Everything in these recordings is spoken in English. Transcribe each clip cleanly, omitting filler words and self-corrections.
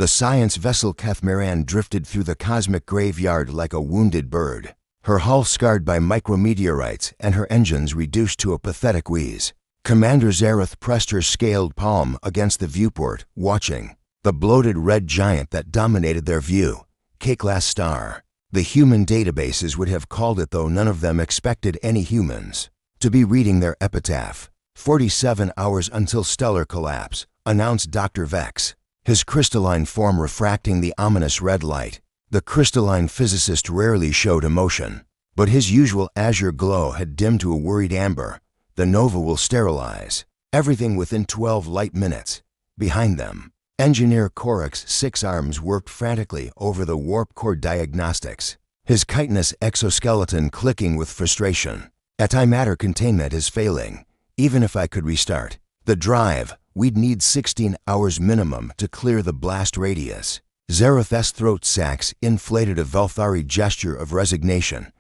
The science vessel Catamaran drifted through the cosmic graveyard like a wounded bird, her hull scarred by micrometeorites and her engines reduced to a pathetic wheeze. Commander Zareth pressed her scaled palm against the viewport, watching the bloated red giant that dominated their view. K-class star. The human databases would have called it, though none of them expected any humans to be reading their epitaph. 47 hours until stellar collapse, announced Dr. Vex, his crystalline form refracting the ominous red light. The crystalline physicist rarely showed emotion, but his usual azure glow had dimmed to a worried amber. The nova will sterilize everything within 12 light minutes. Behind them, engineer Korik's 6 arms worked frantically over the warp core diagnostics, his chitinous exoskeleton clicking with frustration. Antimatter containment is failing. Even if I could restart the drive, we'd need 16 hours minimum to clear the blast radius. Zareth's throat sacs inflated a Velthari gesture of resignation.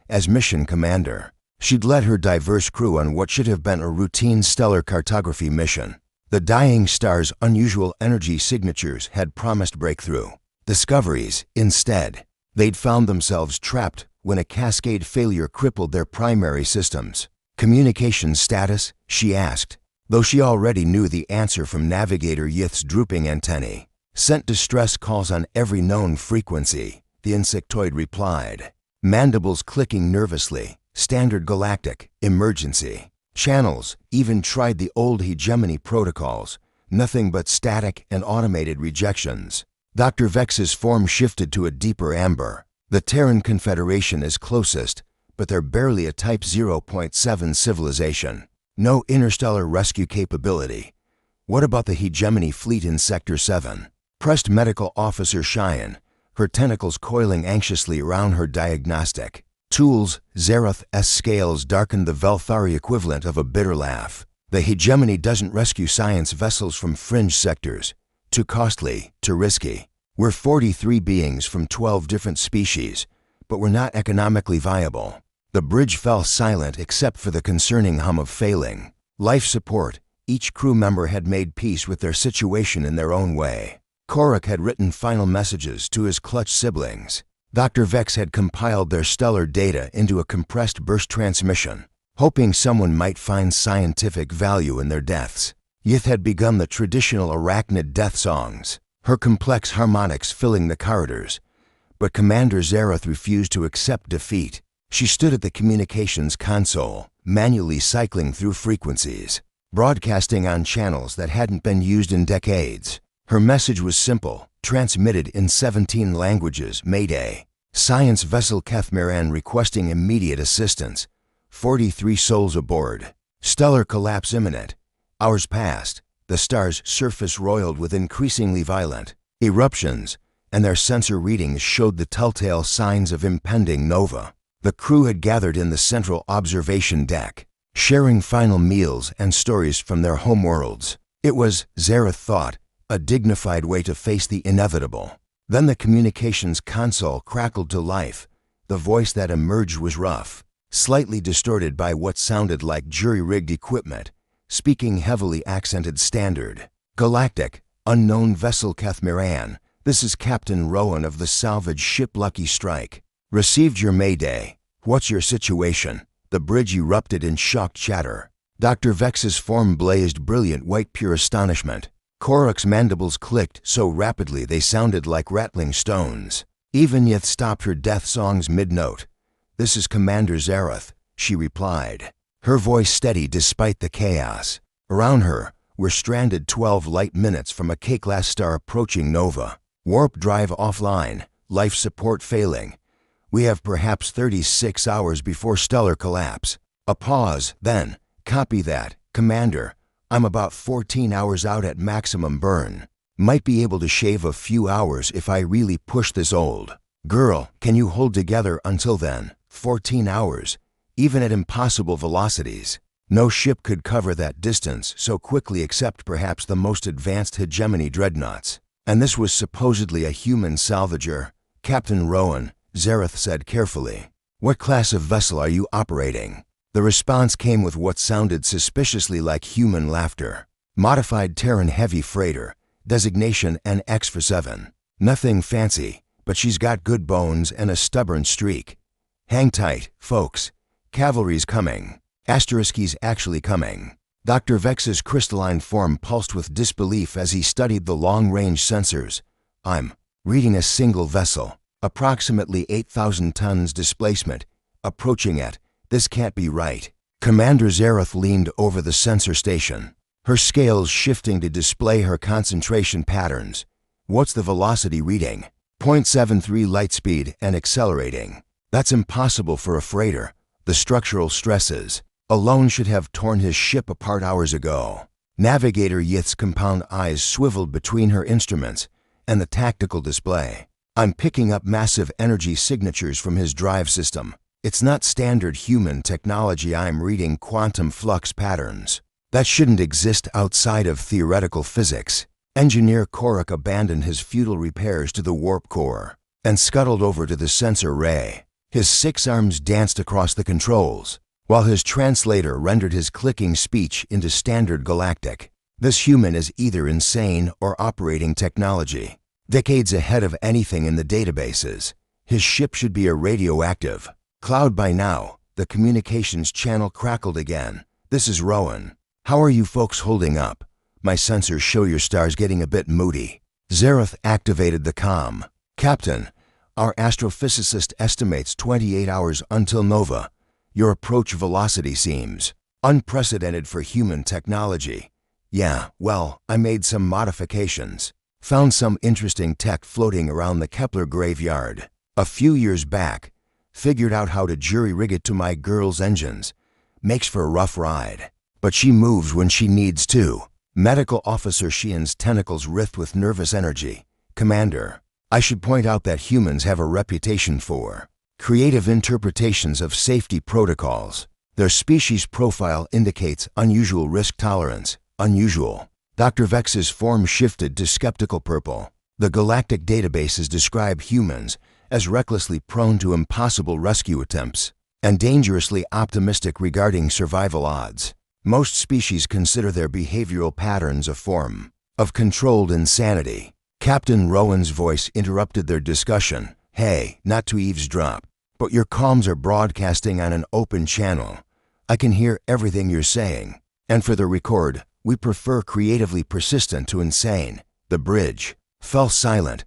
As mission commander, she'd led her diverse crew on what should have been a routine stellar cartography mission. The dying star's unusual energy signatures had promised breakthrough discoveries. Instead, they'd found themselves trapped when a cascade failure crippled their primary systems. Communication status, she asked, though she already knew the answer from Navigator Yith's drooping antennae. Sent distress calls on every known frequency, the insectoid replied, mandibles clicking nervously. Standard galactic, emergency. Channels even tried the old hegemony protocols, nothing but static and automated rejections. Dr. Vex's form shifted to a deeper amber. The Terran Confederation is closest, but they're barely a Type 0.7 civilization. No interstellar rescue capability. What about the hegemony fleet in Sector 7? Pressed Medical Officer Cheyenne, her tentacles coiling anxiously around her diagnostic tools. Zareth's scales darkened the Velthari equivalent of a bitter laugh. The hegemony doesn't rescue science vessels from fringe sectors. Too costly, too risky. We're 43 beings from 12 different species, but we're not economically viable. The bridge fell silent except for the concerning hum of failing life support. Each crew member had made peace with their situation in their own way. Korik had written final messages to his clutch siblings. Dr. Vex had compiled their stellar data into a compressed burst transmission, hoping someone might find scientific value in their deaths. Yith had begun the traditional arachnid death songs, her complex harmonics filling the corridors. But Commander Zareth refused to accept defeat. She stood at the communications console, manually cycling through frequencies, broadcasting on channels that hadn't been used in decades. Her message was simple, transmitted in 17 languages. Mayday. Science vessel Catamaran requesting immediate assistance. 43 souls aboard. Stellar collapse imminent. Hours passed. The star's surface roiled with increasingly violent eruptions, and their sensor readings showed the telltale signs of impending nova. The crew had gathered in the central observation deck, sharing final meals and stories from their homeworlds. It was, Zareth thought, a dignified way to face the inevitable. Then the communications console crackled to life. The voice that emerged was rough, slightly distorted by what sounded like jury-rigged equipment, speaking heavily accented standard. Galactic, unknown vessel Catamaran, this is Captain Rowan of the salvage ship Lucky Strike. Received your mayday. What's your situation? The bridge erupted in shocked chatter. Dr. Vex's form blazed brilliant white pure astonishment. Korik's mandibles clicked so rapidly they sounded like rattling stones. Even Yith stopped her death songs mid-note. This is Commander Zareth, she replied, her voice steady despite the chaos. Around her, we're stranded 12 light minutes from a K-class star approaching nova. Warp drive offline, life support failing. We have perhaps 36 hours before stellar collapse. A pause, then, copy that, Commander. I'm about 14 hours out at maximum burn. Might be able to shave a few hours if I really push this old girl. Can you hold together until then? 14 hours, even at impossible velocities. No ship could cover that distance so quickly except perhaps the most advanced hegemony dreadnoughts. And this was supposedly a human salvager. Captain Rowan, Zareth said carefully. What class of vessel are you operating? The response came with what sounded suspiciously like human laughter. Modified Terran heavy freighter, designation NX for 7. Nothing fancy, but she's got good bones and a stubborn streak. Hang tight, folks. Cavalry's coming. He's actually coming. Dr. Vex's crystalline form pulsed with disbelief as he studied the long-range sensors. I'm reading a single vessel, approximately 8,000 tons displacement, approaching at. This can't be right. Commander Zareth leaned over the sensor station, her scales shifting to display her concentration patterns. What's the velocity reading? 0.73 light speed and accelerating. That's impossible for a freighter. The structural stresses alone should have torn his ship apart hours ago. Navigator Yith's compound eyes swiveled between her instruments and the tactical display. I'm picking up massive energy signatures from his drive system. It's not standard human technology. I'm reading quantum flux patterns. That shouldn't exist outside of theoretical physics. Engineer Korak abandoned his futile repairs to the warp core and scuttled over to the sensor ray. His 6 arms danced across the controls, while his translator rendered his clicking speech into standard galactic. This human is either insane or operating technology, decades ahead of anything in the databases. His ship should be a radioactive cloud by now. The communications channel crackled again. This is Rowan. How are you folks holding up? My sensors show your star's getting a bit moody. Zareth activated the comm. Captain, our astrophysicist estimates 28 hours until nova. Your approach velocity seems unprecedented for human technology. Yeah, well, I made some modifications. Found some interesting tech floating around the Kepler graveyard a few years back. Figured out how to jury-rig it to my girl's engines. Makes for a rough ride, but she moves when she needs to. Medical Officer Sheehan's tentacles writhed with nervous energy. Commander, I should point out that humans have a reputation for creative interpretations of safety protocols. Their species profile indicates unusual risk tolerance. Unusual. Dr. Vex's form shifted to skeptical purple. The galactic databases describe humans as recklessly prone to impossible rescue attempts and dangerously optimistic regarding survival odds. Most species consider their behavioral patterns a form of controlled insanity. Captain Rowan's voice interrupted their discussion. Hey, not to eavesdrop, but your comms are broadcasting on an open channel. I can hear everything you're saying. And for the record, we prefer creatively persistent to insane. The bridge fell silent.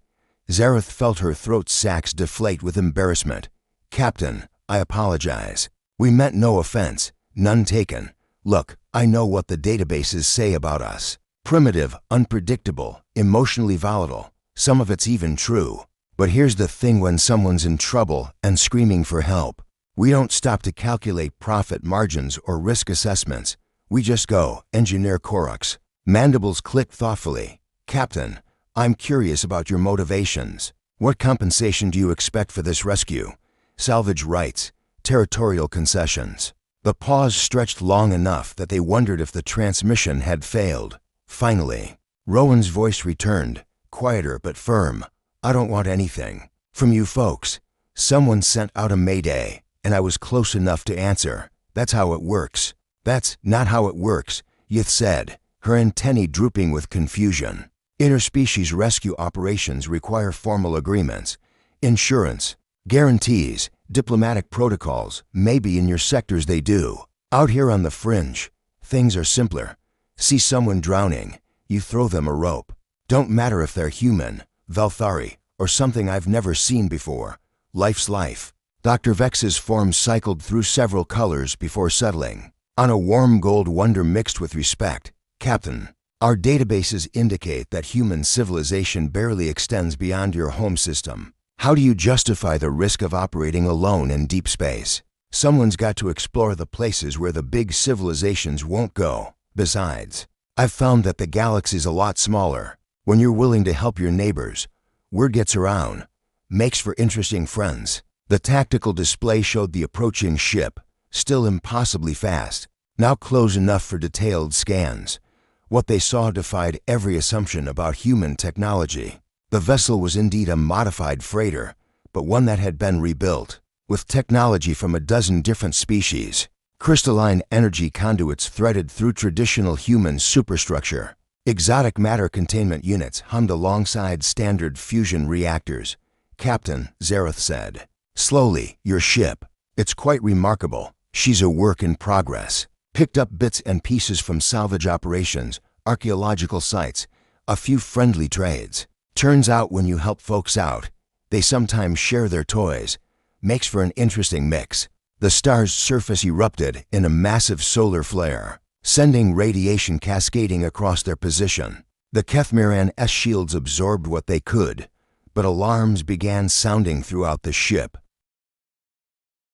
Zareth felt her throat sacs deflate with embarrassment. Captain, I apologize. We meant no offense. None taken. Look, I know what the databases say about us. Primitive, unpredictable, emotionally volatile. Some of it's even true. But here's the thing: when someone's in trouble and screaming for help, we don't stop to calculate profit margins or risk assessments. We just go. Engineer Korak's mandibles clicked thoughtfully. Captain, I'm curious about your motivations. What compensation do you expect for this rescue? Salvage rights, territorial concessions. The pause stretched long enough that they wondered if the transmission had failed. Finally, Rowan's voice returned, quieter but firm. I don't want anything from you folks. Someone sent out a mayday, and I was close enough to answer. That's how it works. That's not how it works, Yith said, her antennae drooping with confusion. Interspecies rescue operations require formal agreements, insurance, guarantees, diplomatic protocols. Maybe in your sectors they do. Out here on the fringe, things are simpler. See someone drowning, you throw them a rope. Don't matter if they're human, Velthari, or something I've never seen before. Life's life. Dr. Vex's form cycled through several colors before settling on a warm gold wonder mixed with respect. Captain, our databases indicate that human civilization barely extends beyond your home system. How do you justify the risk of operating alone in deep space? Someone's got to explore the places where the big civilizations won't go. Besides, I've found that the galaxy's a lot smaller. When you're willing to help your neighbors, word gets around. Makes for interesting friends. The tactical display showed the approaching ship, still impossibly fast, now close enough for detailed scans. What they saw defied every assumption about human technology. The vessel was indeed a modified freighter, but one that had been rebuilt, with technology from a dozen different species. Crystalline energy conduits threaded through traditional human superstructure. Exotic matter containment units hummed alongside standard fusion reactors. Captain Zareth said, "Slowly, your ship. It's quite remarkable. She's a work in progress. Picked up bits and pieces from salvage operations, archaeological sites, a few friendly trades. Turns out when you help folks out, they sometimes share their toys. Makes for an interesting mix." The star's surface erupted in a massive solar flare, sending radiation cascading across their position. The Kethmiran's shields absorbed what they could, but alarms began sounding throughout the ship.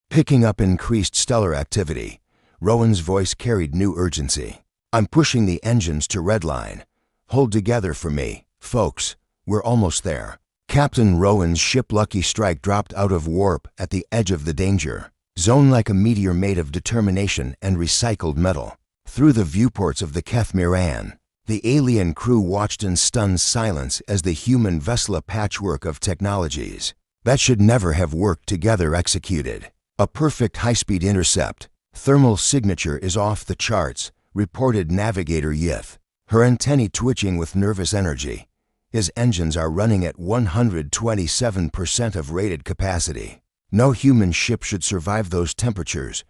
Picking up increased stellar activity, Rowan's voice carried new urgency. "I'm pushing the engines to redline. Hold together for me, folks. We're almost there." Captain Rowan's ship Lucky Strike dropped out of warp at the edge of the danger zone like a meteor made of determination and recycled metal. Through the viewports of the Kethmiran, the alien crew watched in stunned silence as the human vessel, a patchwork of technologies that should never have worked together, executed. A perfect high-speed intercept. Thermal signature is off the charts, reported Navigator Yith, her antennae twitching with nervous energy. His engines are running at 127% of rated capacity. No human ship should survive those temperatures.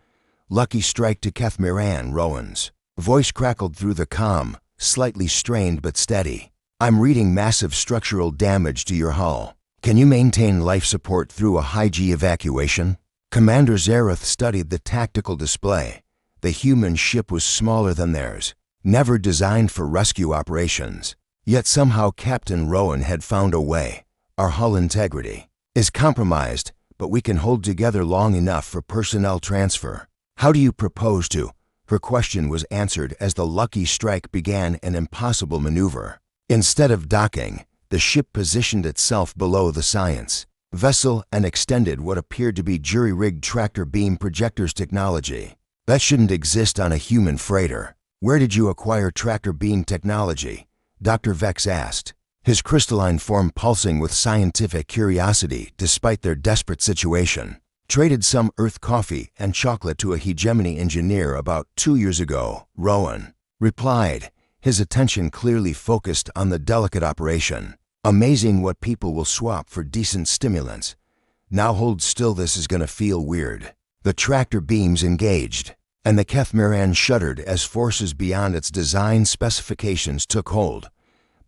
Lucky Strike to Kethmiran. Rowan's voice crackled through the comm, slightly strained but steady. "I'm reading massive structural damage to your hull. Can you maintain life support through a high-G evacuation?" Commander Zareth studied the tactical display. The human ship was smaller than theirs, never designed for rescue operations. Yet somehow Captain Rowan had found a way. "Our hull integrity is compromised, but we can hold together long enough for personnel transfer. How do you propose to?" Her question was answered as the Lucky Strike began an impossible maneuver. Instead of docking, the ship positioned itself below the science vessel and extended what appeared to be jury-rigged tractor beam projectors technology. That shouldn't exist on a human freighter. "Where did you acquire tractor beam technology?" Dr. Vex asked, his crystalline form pulsing with scientific curiosity despite their desperate situation. "Traded some Earth coffee and chocolate to a hegemony engineer about 2 years ago," Rowan replied, his attention clearly focused on the delicate operation. "Amazing what people will swap for decent stimulants. Now hold still, this is gonna feel weird." The tractor beams engaged, and the Kethmiran shuddered as forces beyond its design specifications took hold.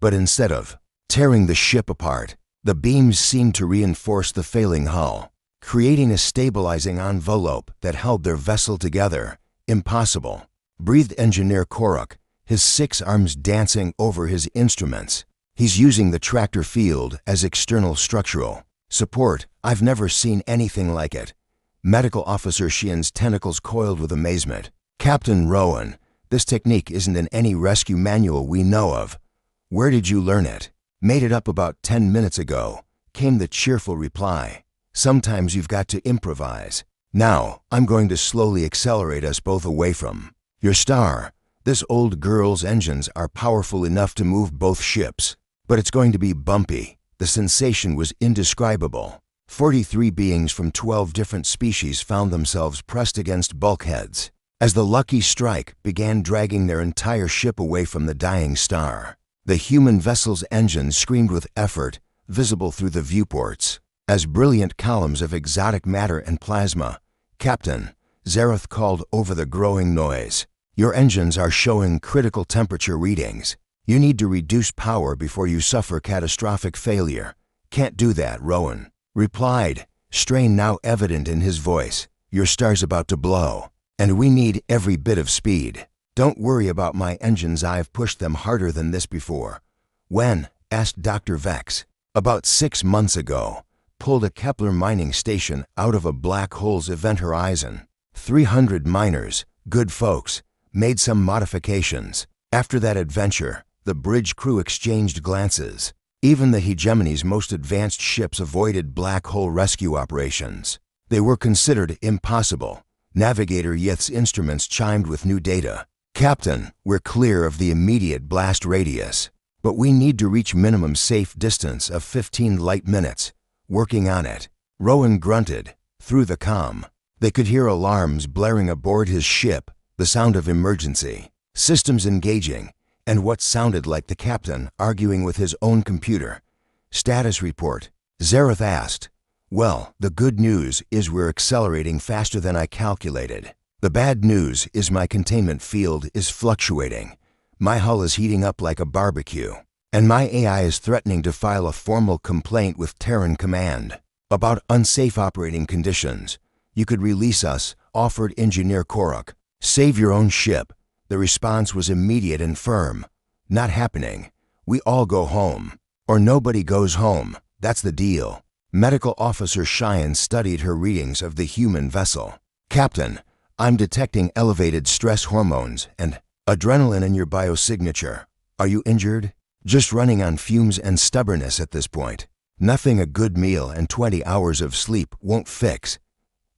But instead of tearing the ship apart, the beams seemed to reinforce the failing hull, creating a stabilizing envelope that held their vessel together. "Impossible," breathed Engineer Korok, his 6 arms dancing over his instruments. "He's using the tractor field as external structural support. I've never seen anything like it." Medical Officer Sheehan's tentacles coiled with amazement. "Captain Rowan, this technique isn't in any rescue manual we know of. Where did you learn it?" "Made it up about 10 minutes ago," came the cheerful reply. "Sometimes you've got to improvise. Now, I'm going to slowly accelerate us both away from your star. This old girl's engines are powerful enough to move both ships, but it's going to be bumpy." The sensation was indescribable. 43 beings from 12 different species found themselves pressed against bulkheads as the Lucky Strike began dragging their entire ship away from the dying star. The human vessel's engines screamed with effort, visible through the viewports as brilliant columns of exotic matter and plasma. "Captain," Zareth called over the growing noise, "your engines are showing critical temperature readings. You need to reduce power before you suffer catastrophic failure." "Can't do that," Rowan replied, strain now evident in his voice. "Your star's about to blow, and we need every bit of speed." "Don't worry about my engines, I've pushed them harder than this before." "When?" asked Dr. Vex. "About 6 months ago. Pulled a Kepler mining station out of a black hole's event horizon. 300 miners, good folks, made some modifications. After that adventure, the bridge crew exchanged glances. Even the hegemony's most advanced ships avoided black hole rescue operations. They were considered impossible." Navigator Yith's instruments chimed with new data. "Captain, we're clear of the immediate blast radius, but we need to reach minimum safe distance of 15 light minutes. Working on it." Rowan grunted. Through the comm, they could hear alarms blaring aboard his ship, the sound of emergency systems engaging, and what sounded like the captain arguing with his own computer. "Status report," Zareth asked. "Well, the good news is we're accelerating faster than I calculated. The bad news is my containment field is fluctuating. My hull is heating up like a barbecue, and my AI is threatening to file a formal complaint with Terran Command about unsafe operating conditions. You could release us," offered Engineer Korok. "Save your own ship." The response was immediate and firm. "Not happening. We all go home. Or nobody goes home. That's the deal." Medical Officer Cheyenne studied her readings of the human vessel. "Captain, I'm detecting elevated stress hormones and adrenaline in your biosignature. Are you injured?" "Just running on fumes and stubbornness at this point. Nothing a good meal and 20 hours of sleep won't fix."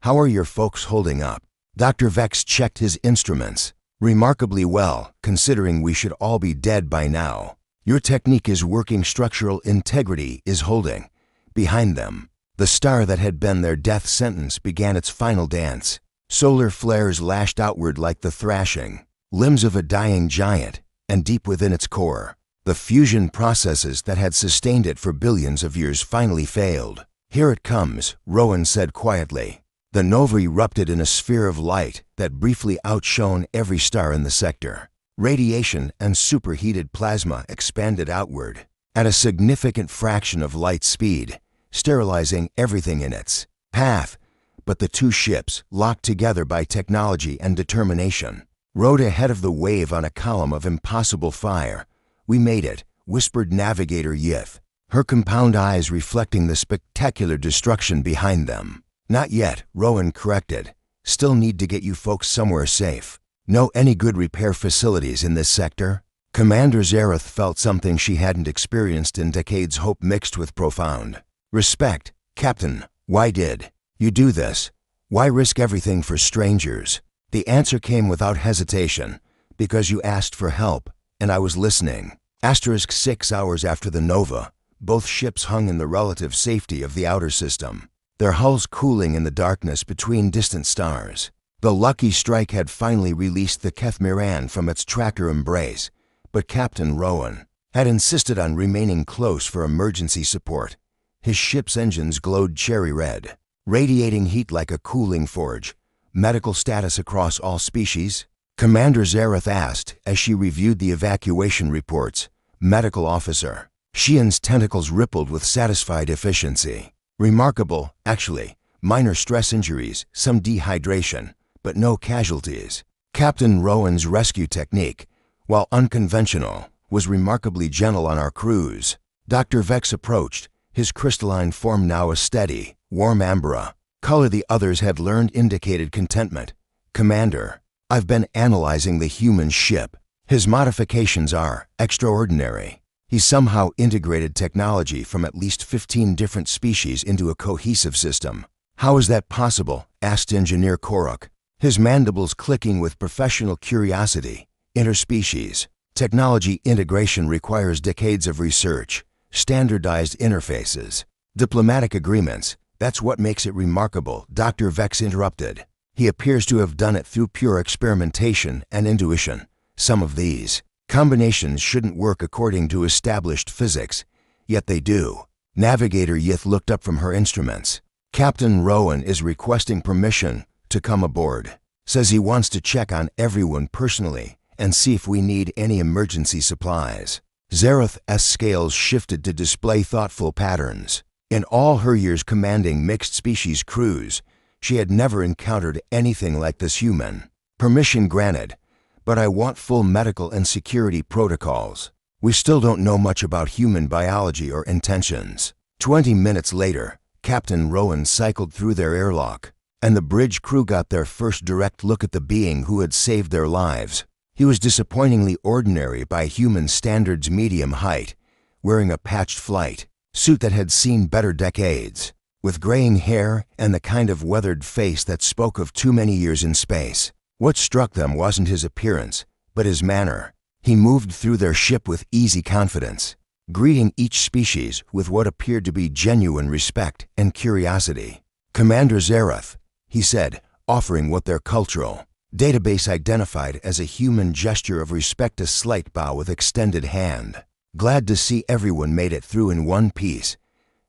"How are your folks holding up?" Dr. Vex checked his instruments. "Remarkably well, considering we should all be dead by now. Your technique is working. Structural integrity is holding." Behind them, the star that had been their death sentence began its final dance. Solar flares lashed outward like the thrashing limbs of a dying giant, and deep within its core, the fusion processes that had sustained it for billions of years finally failed. "Here it comes," Rowan said quietly. The nova erupted in a sphere of light that briefly outshone every star in the sector. Radiation and superheated plasma expanded outward at a significant fraction of light speed, sterilizing everything in its path. But the two ships, locked together by technology and determination, rode ahead of the wave on a column of impossible fire. "We made it," whispered Navigator Yith, her compound eyes reflecting the spectacular destruction behind them. "Not yet," Rowan corrected. "Still need to get you folks somewhere safe. Know any good repair facilities in this sector?" Commander Zareth felt something she hadn't experienced in decades, hope mixed with profound respect. "Captain, why did you do this? Why risk everything for strangers?" The answer came without hesitation. "Because you asked for help, and I was listening." 6 hours after the nova, both ships hung in the relative safety of the outer system, their hulls cooling in the darkness between distant stars. The Lucky Strike had finally released the Kethmiran from its tracker embrace, but Captain Rowan had insisted on remaining close for emergency support. His ship's engines glowed cherry red, radiating heat like a cooling forge. "Medical status across all species?" Commander Zareth asked as she reviewed the evacuation reports. "Medical Officer." Sheehan's tentacles rippled with satisfied efficiency. "Remarkable, actually. Minor stress injuries, some dehydration, but no casualties." Captain Rowan's rescue technique, while unconventional, was remarkably gentle on our crews. Dr. Vex approached, his crystalline form now a steady, warm amber color the others had learned indicated contentment. "Commander, I've been analyzing the human ship. His modifications are extraordinary. He somehow integrated technology from at least 15 different species into a cohesive system." "How is that possible?" asked Engineer Korok, his mandibles clicking with professional curiosity. "Interspecies technology integration requires decades of research, standardized interfaces, diplomatic agreements. That's what makes it remarkable," Dr. Vex interrupted. "He appears to have done it through pure experimentation and intuition. Some of these combinations shouldn't work according to established physics, yet they do." Navigator Yith looked up from her instruments. "Captain Rowan is requesting permission to come aboard. Says he wants to check on everyone personally and see if we need any emergency supplies." Zareth's scales shifted to display thoughtful patterns. In all her years commanding mixed-species crews, she had never encountered anything like this human. "Permission granted, but I want full medical and security protocols. We still don't know much about human biology or intentions." 20 minutes later, Captain Rowan cycled through their airlock, and the bridge crew got their first direct look at the being who had saved their lives. He was disappointingly ordinary by human standards, medium height, wearing a patched flight suit that had seen better decades, with graying hair and the kind of weathered face that spoke of too many years in space. What struck them wasn't his appearance, but his manner. He moved through their ship with easy confidence, greeting each species with what appeared to be genuine respect and curiosity. "Commander Zareth," he said, offering what their cultural Database identified as a human gesture of respect, a slight bow with extended hand. Glad to see everyone made it through in one piece.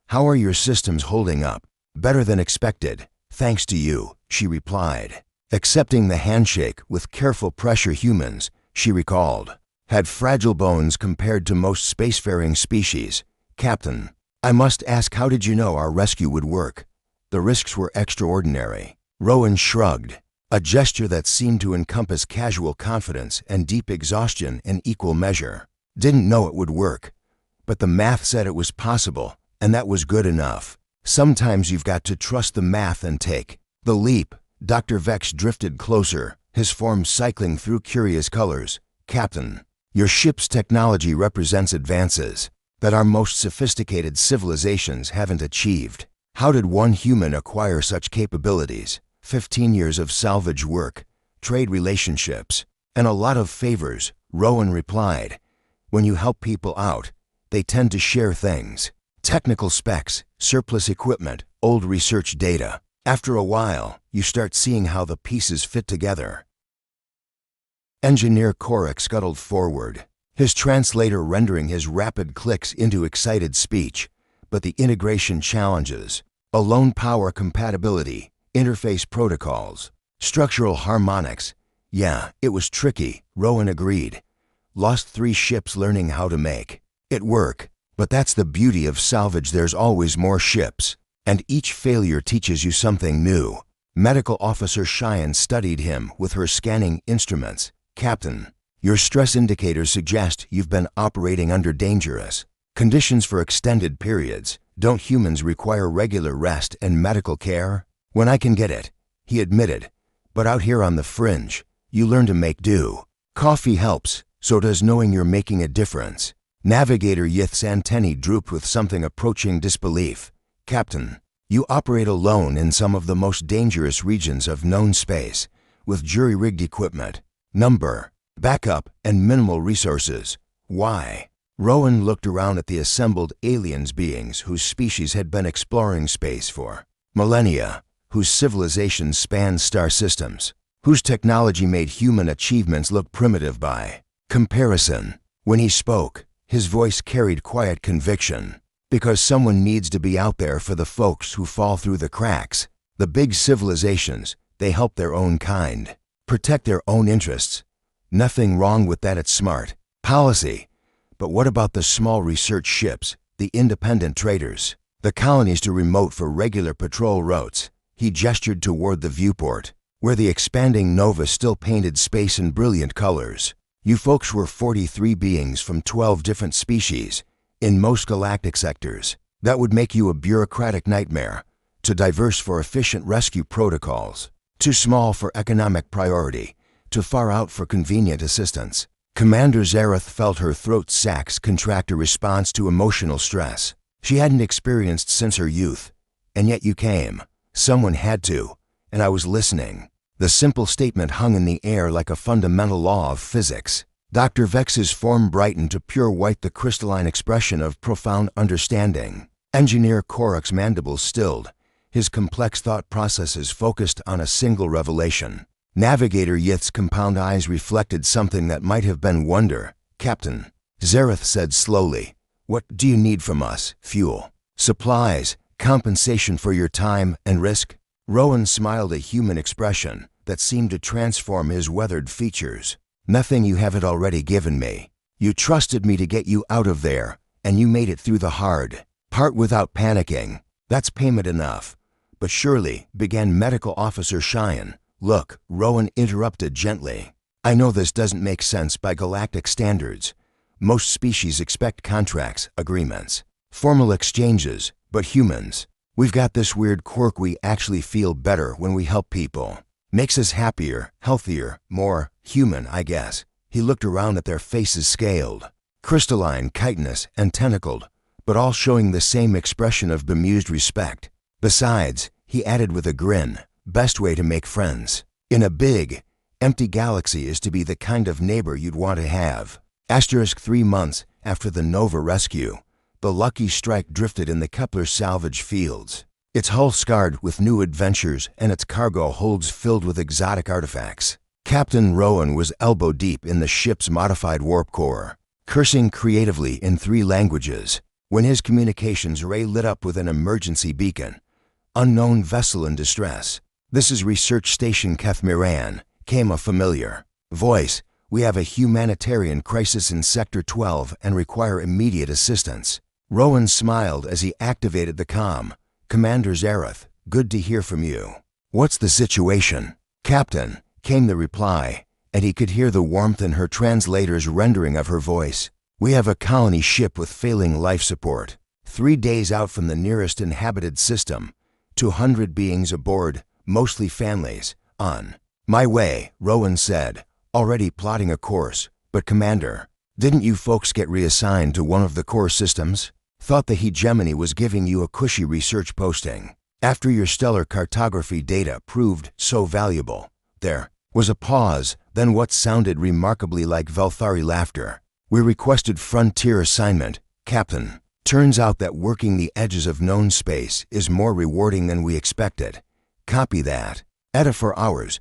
How are your systems holding up? Better than expected, thanks to you, she replied. Accepting the handshake with careful pressure, humans, she recalled, had fragile bones compared to most spacefaring species. Captain, I must ask, how did you know our rescue would work? The risks were extraordinary. Rowan shrugged, a gesture that seemed to encompass casual confidence and deep exhaustion in equal measure. Didn't know it would work, but the math said it was possible, and that was good enough. Sometimes you've got to trust the math and take the leap. Dr. Vex drifted closer, his form cycling through curious colors. Captain, your ship's technology represents advances that our most sophisticated civilizations haven't achieved. How did one human acquire such capabilities? 15 years of salvage work, trade relationships, and a lot of favors, Rowan replied. When you help people out, they tend to share things. Technical specs, surplus equipment, old research data. After a while, you start seeing how the pieces fit together. Engineer Korak scuttled forward, his translator rendering his rapid clicks into excited speech. But the integration challenges, alone power compatibility, interface protocols, structural harmonics. Yeah, it was tricky, Rowan agreed. Lost 3 ships learning how to make it work. But that's the beauty of salvage, there's always more ships, and each failure teaches you something new. Medical Officer Cheyenne studied him with her scanning instruments. Captain, your stress indicators suggest you've been operating under dangerous conditions for extended periods. Don't humans require regular rest and medical care? When I can get it, he admitted. But out here on the fringe, you learn to make do. Coffee helps, so does knowing you're making a difference. Navigator Yith's antennae drooped with something approaching disbelief. Captain, you operate alone in some of the most dangerous regions of known space, with jury-rigged equipment, backup, and minimal resources. Why? Rowan looked around at the assembled aliens, beings whose species had been exploring space for millennia, whose civilizations spanned star systems, whose technology made human achievements look primitive by comparison. When he spoke, his voice carried quiet conviction. Because someone needs to be out there for the folks who fall through the cracks. The big civilizations, they help their own kind, protect their own interests. Nothing wrong with that, it's smart policy. But what about the small research ships, the independent traders, the colonies too remote for regular patrol routes? He gestured toward the viewport, where the expanding nova still painted space in brilliant colors. You folks were 43 beings from 12 different species, in most galactic sectors. That would make you a bureaucratic nightmare. Too diverse for efficient rescue protocols, too small for economic priority, too far out for convenient assistance. Commander Zareth felt her throat sacs contract, a response to emotional stress she hadn't experienced since her youth. And yet you came. Someone had to, and I was listening. The simple statement hung in the air like a fundamental law of physics. Dr. Vex's form brightened to pure white, the crystalline expression of profound understanding. Engineer Korak's mandibles stilled, his complex thought processes focused on a single revelation. Navigator Yith's compound eyes reflected something that might have been wonder. Captain, Zareth said slowly, what do you need from us? Fuel, supplies, compensation for your time and risk? Rowan smiled, a human expression that seemed to transform his weathered features. Nothing you haven't already given me. You trusted me to get you out of there, and you made it through the hard part without panicking. That's payment enough. But surely, began Medical Officer Cheyenne. Look, Rowan interrupted gently. I know this doesn't make sense by galactic standards. Most species expect contracts, agreements, formal exchanges, but humans, we've got this weird quirk. We actually feel better when we help people. Makes us happier, healthier, more human, I guess. He looked around at their faces, scaled, crystalline, chitinous, and tentacled, but all showing the same expression of bemused respect. Besides, he added with a grin, best way to make friends in a big, empty galaxy is to be the kind of neighbor you'd want to have. 3 months after the Nova rescue, the Lucky Strike drifted in the Kepler salvage fields, its hull scarred with new adventures and its cargo holds filled with exotic artifacts. Captain Rowan was elbow-deep in the ship's modified warp core, cursing creatively in 3 languages, when his communications ray lit up with an emergency beacon. Unknown vessel in distress. This is Research Station Kethmiran, came a familiar voice. We have a humanitarian crisis in Sector 12 and require immediate assistance. Rowan smiled as he activated the comm. Commander Zareth, good to hear from you. What's the situation? Captain, came the reply, and he could hear the warmth in her translator's rendering of her voice. We have a colony ship with failing life support. 3 days out from the nearest inhabited system. 200 beings aboard, mostly families. On my way, Rowan said, already plotting a course. But Commander, didn't you folks get reassigned to one of the core systems? Thought the hegemony was giving you a cushy research posting. After your stellar cartography data proved so valuable. There was a pause, then what sounded remarkably like Velthari laughter. We requested frontier assignment, Captain. Turns out that working the edges of known space is more rewarding than we expected. Copy that. Edda for hours.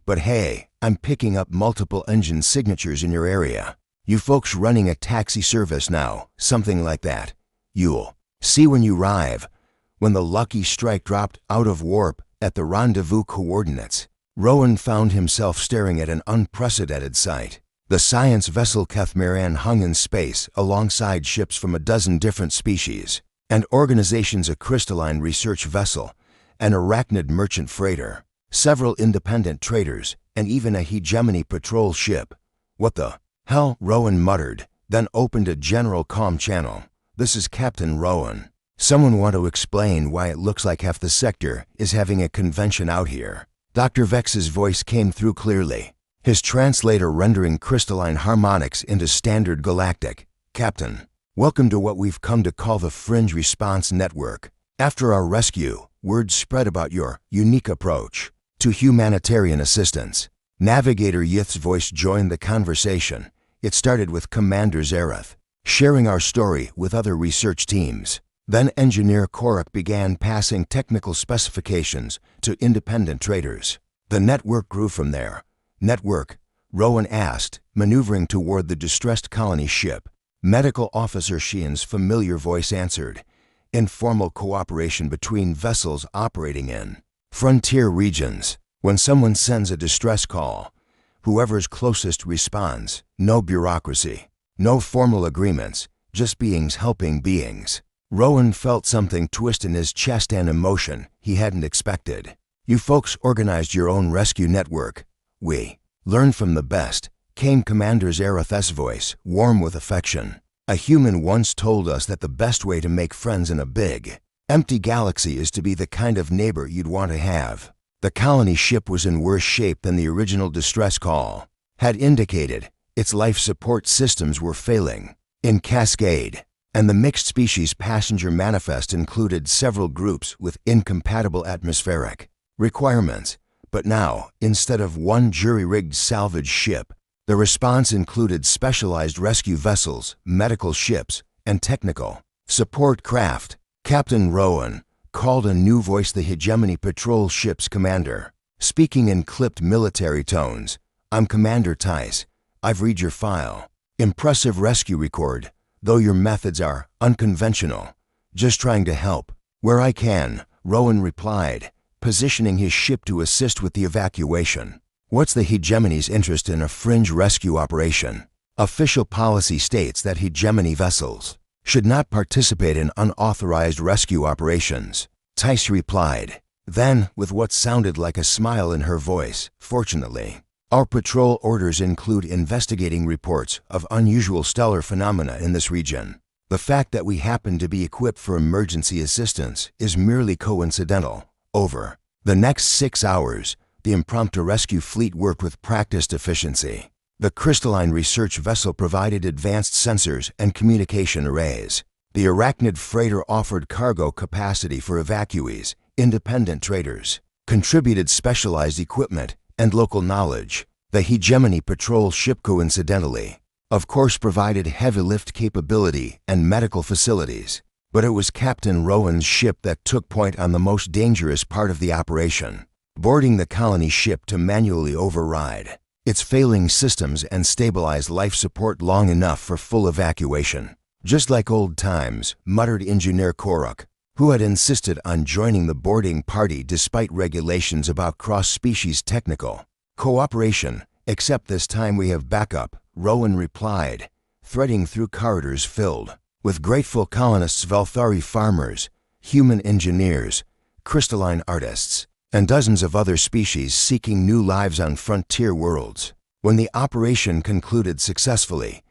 But hey, I'm picking up multiple engine signatures in your area. You folks running a taxi service now, something like that. You'll see when you arrive. When the lucky strike dropped out of warp at the rendezvous coordinates, Rowan found himself staring at an unprecedented sight. The science vessel Kethmiran hung in space alongside ships from a dozen different species and organizations, a crystalline research vessel, an arachnid merchant freighter, several independent traders, and even a hegemony patrol ship. What the hell? Rowan muttered, then opened a general comm channel. This is Captain Rowan. Someone want to explain why it looks like half the sector is having a convention out here? Dr. Vex's voice came through clearly, his translator rendering crystalline harmonics into standard galactic. Captain, welcome to what we've come to call the Fringe Response Network. After our rescue, word spread about your unique approach to humanitarian assistance. Navigator Yith's voice joined the conversation. It started with Commander Zareth, sharing our story with other research teams. Then Engineer Korak began passing technical specifications to independent traders. The network grew from there. Network? Rowan asked, maneuvering toward the distressed colony ship. Medical Officer Sheehan's familiar voice answered. Informal cooperation between vessels operating in frontier regions. When someone sends a distress call, whoever's closest responds. No bureaucracy, no formal agreements, just beings helping beings. Rowan felt something twist in his chest, an emotion he hadn't expected. You folks organized your own rescue network. We learned from the best, came Commander Zareth's voice, warm with affection. A human once told us that the best way to make friends in a big, empty galaxy is to be the kind of neighbor you'd want to have. The colony ship was in worse shape than the original distress call had indicated. Its life support systems were failing in cascade, and the mixed species passenger manifest included several groups with incompatible atmospheric requirements. But now, instead of one jury-rigged salvage ship, the response included specialized rescue vessels, medical ships, and technical support craft. Captain Rowan called a new voice the hegemony patrol ship's commander, speaking in clipped military tones. I'm Commander Tice. I've read your file. Impressive rescue record, though your methods are unconventional. Just trying to help where I can, Rowan replied, positioning his ship to assist with the evacuation. What's the hegemony's interest in a fringe rescue operation? Official policy states that hegemony vessels should not participate in unauthorized rescue operations, Tice replied. Then, with what sounded like a smile in her voice, fortunately, our patrol orders include investigating reports of unusual stellar phenomena in this region. The fact that we happen to be equipped for emergency assistance is merely coincidental. Over the next 6 hours, the impromptu rescue fleet worked with practiced efficiency. The crystalline research vessel provided advanced sensors and communication arrays. The arachnid freighter offered cargo capacity for evacuees. Independent traders contributed specialized equipment and local knowledge. The hegemony patrol ship coincidentally, of course, provided heavy lift capability and medical facilities. But it was Captain Rowan's ship that took point on the most dangerous part of the operation, boarding the colony ship to manually override its failing systems and stabilized life support long enough for full evacuation. Just like old times, muttered Engineer Koruk, who had insisted on joining the boarding party despite regulations about cross-species technical cooperation. Except this time we have backup, Rowan replied, threading through corridors filled with grateful colonists, Velthari farmers, human engineers, crystalline artists, and dozens of other species seeking new lives on frontier worlds. When the operation concluded successfully,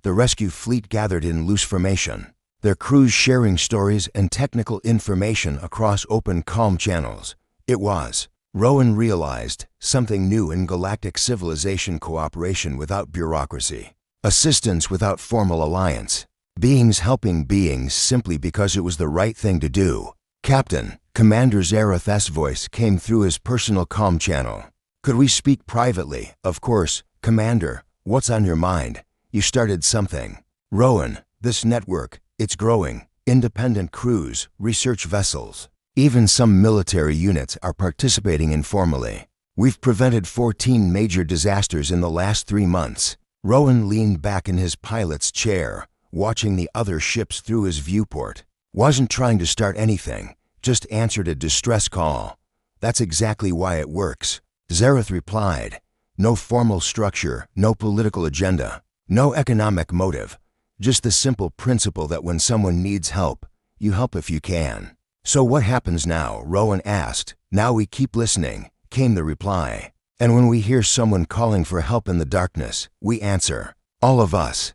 the rescue fleet gathered in loose formation, their crews sharing stories and technical information across open calm channels. It was, Rowan realized, something new in galactic civilization: cooperation without bureaucracy, assistance without formal alliance, beings helping beings simply because it was the right thing to do. Captain, Commander Zareth's voice came through his personal comm channel. Could we speak privately? Of course, Commander. What's on your mind? You started something. Rowan, this network, it's growing. Independent crews, research vessels, even some military units are participating informally. We've prevented 14 major disasters in the last 3 months. Rowan leaned back in his pilot's chair, watching the other ships through his viewport. Wasn't trying to start anything, just answered a distress call. That's exactly why it works, Zareth replied. No formal structure, no political agenda, no economic motive, just the simple principle that when someone needs help, you help if you can. So what happens now? Rowan asked. Now we keep listening, came the reply. And when we hear someone calling for help in the darkness, we answer. All of us.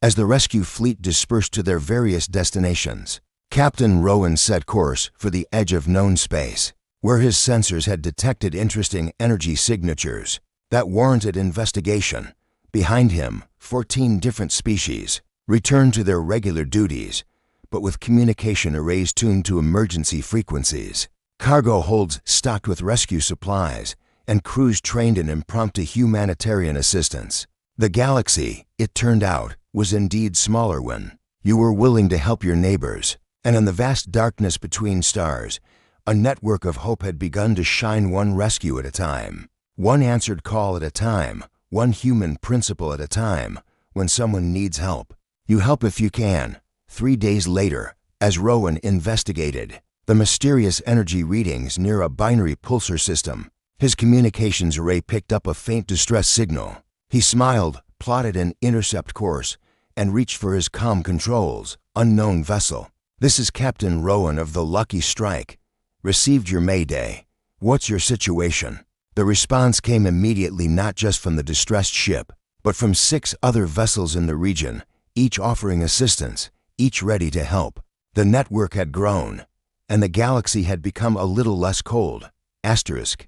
As the rescue fleet dispersed to their various destinations, Captain Rowan set course for the edge of known space, where his sensors had detected interesting energy signatures that warranted investigation. Behind him, 14 different species returned to their regular duties, but with communication arrays tuned to emergency frequencies, cargo holds stocked with rescue supplies, and crews trained in impromptu humanitarian assistance. The galaxy, it turned out, was indeed smaller when you were willing to help your neighbors, and in the vast darkness between stars, a network of hope had begun to shine, one rescue at a time, one answered call at a time, one human principle at a time. When someone needs help, you help if you can. 3 days later, as Rowan investigated the mysterious energy readings near a binary pulsar system, his communications array picked up a faint distress signal. He smiled, plotted an intercept course, and reached for his comm controls. Unknown vessel. This is Captain Rowan of the Lucky Strike. Received your mayday. What's your situation? The response came immediately, not just from the distressed ship, but from 6 other vessels in the region, each offering assistance, each ready to help. The network had grown, and the galaxy had become a little less cold. Asterisk.